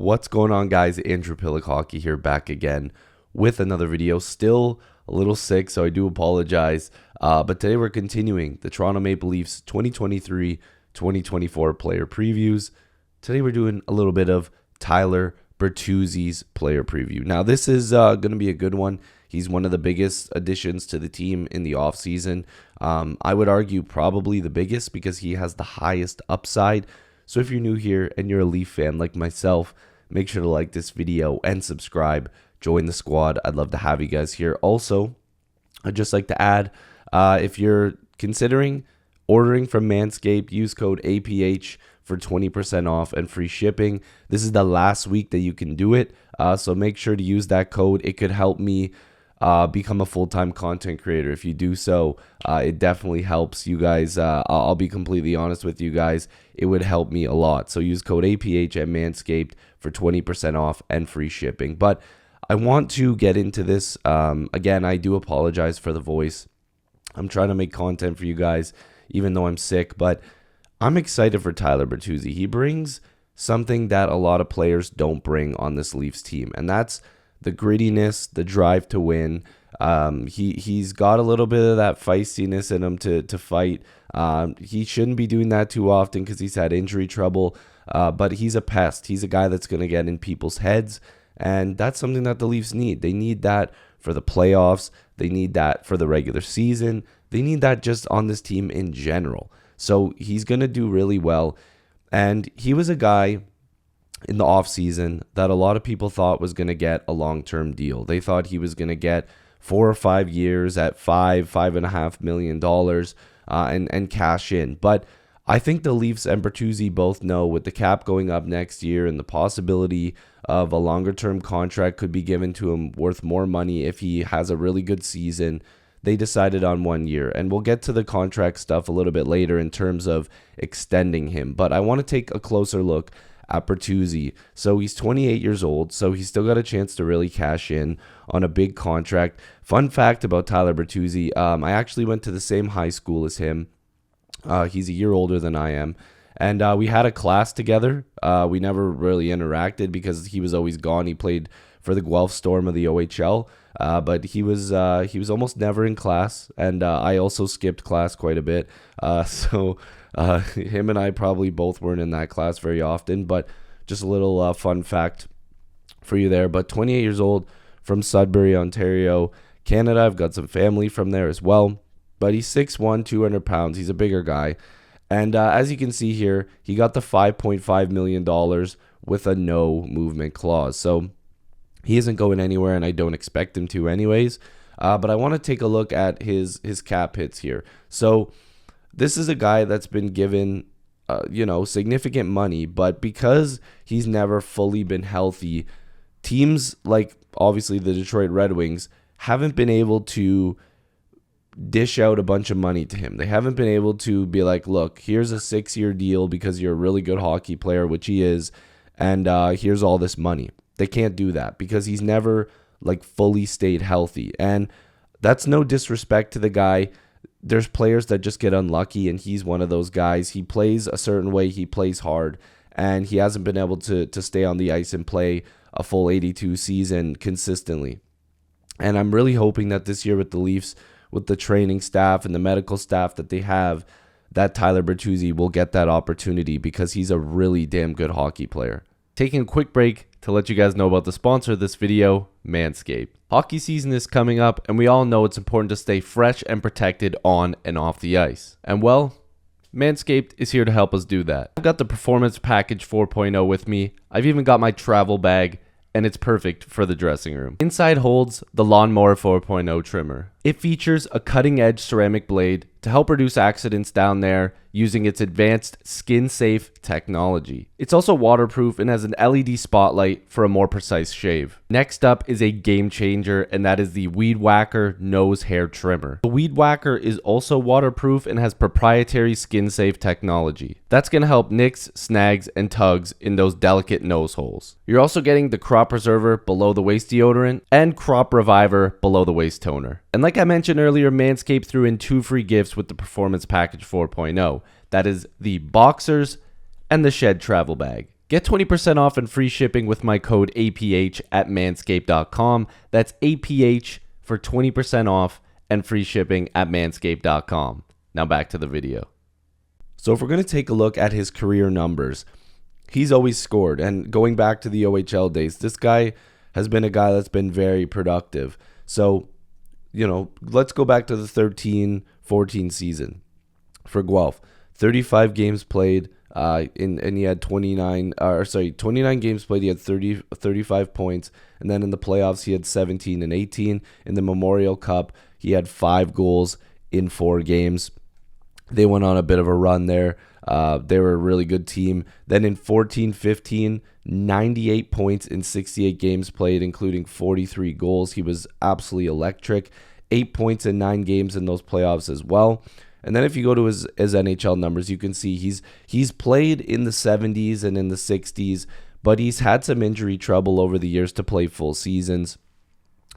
What's going on, guys? Andrew Piluk Hockey here, back again with another video. Still a little sick, so I do apologize. But today we're continuing the Toronto Maple Leafs 2023-2024 player previews. Today we're doing a little bit of Tyler Bertuzzi's player preview. Now this is going to be a good one. He's one of the biggest additions to the team in the offseason. I would argue probably the biggest because he has the highest upside. So if you're new here and you're a Leaf fan like myself, make sure to like this video and subscribe. Join the squad. I'd love to have you guys here. Also, I'd just like to add, if you're considering ordering from Manscaped, use code APH for 20% off and free shipping. This is the last week that you can do it, so make sure to use that code. It could help me become a full-time content creator. If you do so, it definitely helps you guys. I'll be completely honest with you guys. It would help me a lot. So use code APH at Manscaped for 20% off and free shipping. But I want to get into this. Again, I do apologize for the voice. I'm trying to make content for you guys, even though I'm sick. But I'm excited for Tyler Bertuzzi. He brings something that a lot of players don't bring on this Leafs team, and that's the grittiness, the drive to win. He's got a little bit of that feistiness in him to fight. He shouldn't be doing that too often because he's had injury trouble, but he's a pest. He's a guy that's going to get in people's heads, and that's something that the Leafs need. They need that for the playoffs. They need that for the regular season. They need that just on this team in general. So he's going to do really well, and he was a guy in the offseason that a lot of people thought was going to get a long-term deal. They thought he was going to get 4 or 5 years at $5.5 million and cash in. But I think the Leafs and Bertuzzi both know, with the cap going up next year and the possibility of a longer-term contract could be given to him worth more money if he has a really good season, they decided on 1 year. And we'll get to the contract stuff a little bit later in terms of extending him. But I want to take a closer look at Bertuzzi. So he's 28 years old, so he's still got a chance to really cash in on a big contract. Fun fact about Tyler Bertuzzi, I actually went to the same high school as him. He's a year older than I am, and we had a class together. We never really interacted because he was always gone. He played for the Guelph Storm of the OHL, but he was almost never in class, and I also skipped class quite a bit. So him and I probably both weren't in that class very often, but just a little fun fact for you there. But 28 years old, from Sudbury, Ontario, Canada. I've got some family from there as well. But he's 6'1", 200 pounds. He's a bigger guy. And as you can see here, he got the $5.5 million with a no movement clause. So he isn't going anywhere, and I don't expect him to anyways. But I want to take a look at his cap hits here. So this is a guy that's been given, significant money, but because he's never fully been healthy, teams like obviously the Detroit Red Wings haven't been able to dish out a bunch of money to him. They haven't been able to be like, look, here's a 6-year deal because you're a really good hockey player, which he is, and here's all this money. They can't do that because he's never fully stayed healthy. And that's no disrespect to the guy. There's players that just get unlucky, and he's one of those guys. He plays a certain way. He plays hard, and he hasn't been able to stay on the ice and play a full 82 season consistently. And I'm really hoping that this year with the Leafs, with the training staff and the medical staff that they have, that Tyler Bertuzzi will get that opportunity because he's a really damn good hockey player. Taking a quick break to let you guys know about the sponsor of this video, Manscaped. Hockey season is coming up, and we all know it's important to stay fresh and protected on and off the ice. And well, Manscaped is here to help us do that. I've got the Performance Package 4.0 with me. I've even got my travel bag, and it's perfect for the dressing room. Inside holds the Lawnmower 4.0 trimmer. It features a cutting-edge ceramic blade to help reduce accidents down there using its advanced skin-safe technology. It's also waterproof and has an LED spotlight for a more precise shave. Next up is a game changer, and that is the Weed Whacker Nose Hair Trimmer. The Weed Whacker is also waterproof and has proprietary skin-safe technology. That's going to help nicks, snags, and tugs in those delicate nose holes. You're also getting the Crop Preserver below the waist deodorant and Crop Reviver below the waist toner. And like I mentioned earlier, Manscaped threw in 2 free gifts with the Performance Package 4.0. That is the Boxers and the Shed Travel Bag. Get 20% off and free shipping with my code APH at manscaped.com. That's APH for 20% off and free shipping at manscaped.com. Now back to the video. So if we're going to take a look at his career numbers, he's always scored. And going back to the OHL days, this guy has been a guy that's been very productive. So, let's go back to the 13-14 season for Guelph. 35 games played, and he had 29 games played. He had 35 points. And then in the playoffs, he had 17 and 18. In the Memorial Cup, he had 5 goals in 4 games. They went on a bit of a run there. They were a really good team. Then in 14-15, 98 points in 68 games played, including 43 goals. He was absolutely electric. 8 points in 9 games in those playoffs as well. And then if you go to his NHL numbers, you can see he's played in the 70s and in the 60s, but he's had some injury trouble over the years to play full seasons.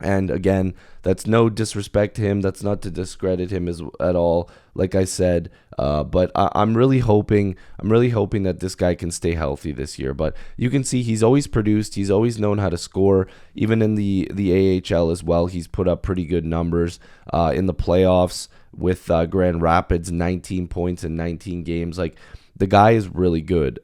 And again, that's no disrespect to him. That's not to discredit him at all, like I said. But I'm really hoping that this guy can stay healthy this year. But you can see he's always produced. He's always known how to score. Even in the AHL as well, he's put up pretty good numbers in the playoffs with Grand Rapids, 19 points in 19 games. Like, the guy is really good.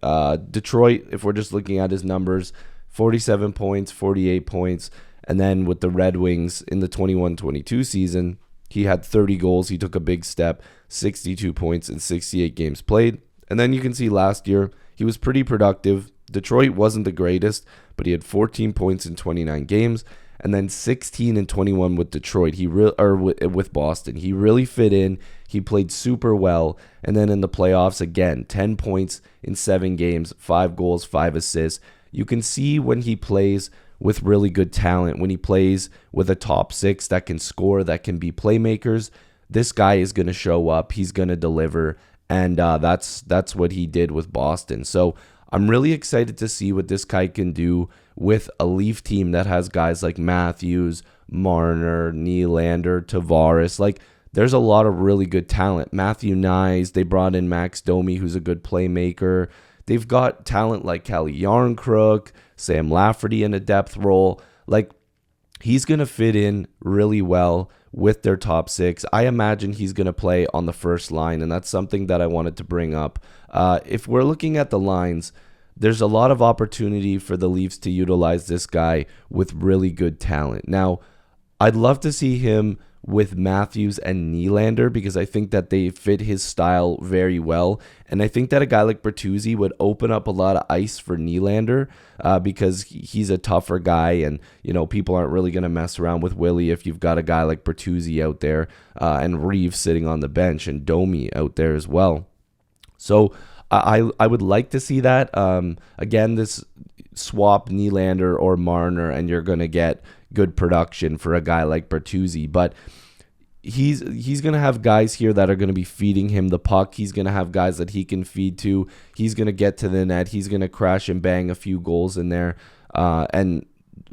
Detroit, if we're just looking at his numbers, 47 points, 48 points. And then with the Red Wings in the 21-22 season, he had 30 goals. He took a big step, 62 points in 68 games played. And then you can see last year, he was pretty productive. Detroit wasn't the greatest, but he had 14 points in 29 games. And then 16 and 21 with Detroit. With Boston. He really fit in. He played super well. And then in the playoffs, again, 10 points in 7 games, 5 goals, 5 assists. You can see when he plays with really good talent, when he plays with a top 6 that can score, that can be playmakers, this guy is going to show up. He's going to deliver, and that's what he did with Boston. So I'm really excited to see what this guy can do with a Leaf team that has guys like Matthews, Marner, Nylander, Tavares. Like, there's a lot of really good talent. Matthew Nyes, they brought in Max Domi, who's a good playmaker. They've got talent like Calle Yarncrook, Sam Lafferty in a depth role. Like, he's going to fit in really well with their top 6. I imagine he's going to play on the first line, and that's something that I wanted to bring up. If we're looking at the lines, there's a lot of opportunity for the Leafs to utilize this guy with really good talent. Now, I'd love to see him with Matthews and Nylander because I think that they fit his style very well. And I think that a guy like Bertuzzi would open up a lot of ice for Nylander because he's a tougher guy, and people aren't really going to mess around with Willie if you've got a guy like Bertuzzi out there and Reeves sitting on the bench and Domi out there as well. So I would like to see that. Again, this swap Nylander or Marner and you're going to get good production for a guy like Bertuzzi, but he's going to have guys here that are going to be feeding him the puck. He's going to have guys that he can feed to. He's going to get to the net. He's going to crash and bang a few goals in there, and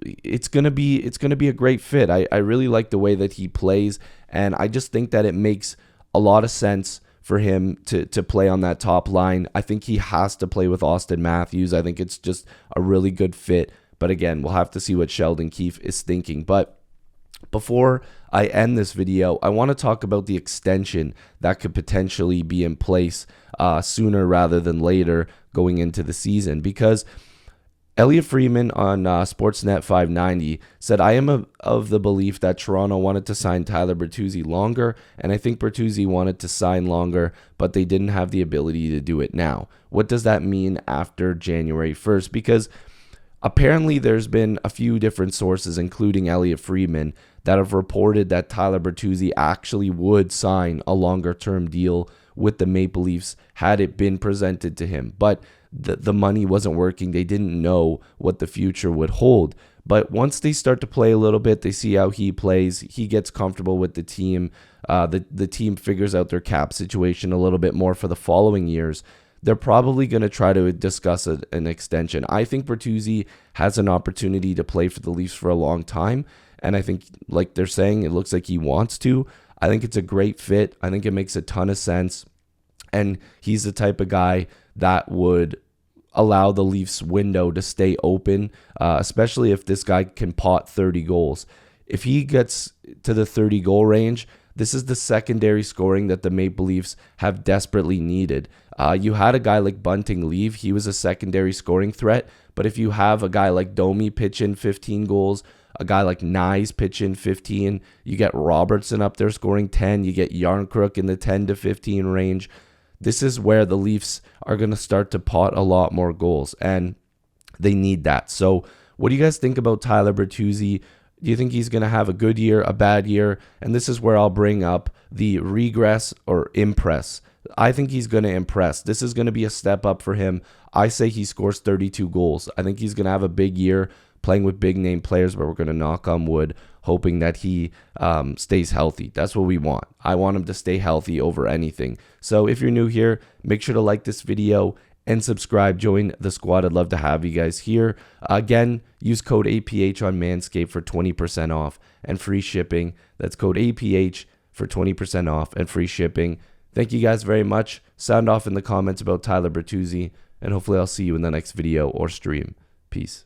it's going to be a great fit. I really like the way that he plays, and I just think that it makes a lot of sense for him to play on that top line. I think he has to play with Austin Matthews. I think it's just a really good fit. But again, we'll have to see what Sheldon Keefe is thinking. But before I end this video, I want to talk about the extension that could potentially be in place sooner rather than later going into the season. Because Elliot Friedman on Sportsnet 590 said, I am of the belief that Toronto wanted to sign Tyler Bertuzzi longer, and I think Bertuzzi wanted to sign longer, but they didn't have the ability to do it now. What does that mean after January 1st? Because apparently there's been a few different sources, including Elliot Friedman, that have reported that Tyler Bertuzzi actually would sign a longer-term deal with the Maple Leafs had it been presented to him. But the money wasn't working. They didn't know what the future would hold. But once they start to play a little bit, they see how he plays, he gets comfortable with the team, the team figures out their cap situation a little bit more for the following years, they're probably going to try to discuss an extension. I think Bertuzzi has an opportunity to play for the Leafs for a long time, and I think, like they're saying, it looks like he wants to. I think it's a great fit. I think it makes a ton of sense, and he's the type of guy that would allow the Leafs window to stay open, especially if this guy can pot 30 goals. If he gets to the 30 goal range, this is the secondary scoring that the Maple Leafs have desperately needed. You had a guy like Bunting leave. He was a secondary scoring threat. But if you have a guy like Domi pitch in 15 goals, a guy like Nyes pitch in 15, you get Robertson up there scoring 10, you get Yarncrook in the 10 to 15 range. This is where the Leafs are going to start to pot a lot more goals, and they need that. So what do you guys think about Tyler Bertuzzi? Do you think he's going to have a good year, a bad year? And this is where I'll bring up the regress or impress. I think he's going to impress. This is going to be a step up for him. I say he scores 32 goals. I think he's going to have a big year playing with big name players, but we're going to knock on wood, hoping that he stays healthy. That's what we want. I want him to stay healthy over anything. So if you're new here, make sure to like this video and subscribe. Join the squad. I'd love to have you guys here. Again, use code APH on Manscaped for 20% off and free shipping. That's code APH for 20% off and free shipping. Thank you guys very much. Sound off in the comments about Tyler Bertuzzi, and hopefully I'll see you in the next video or stream. Peace.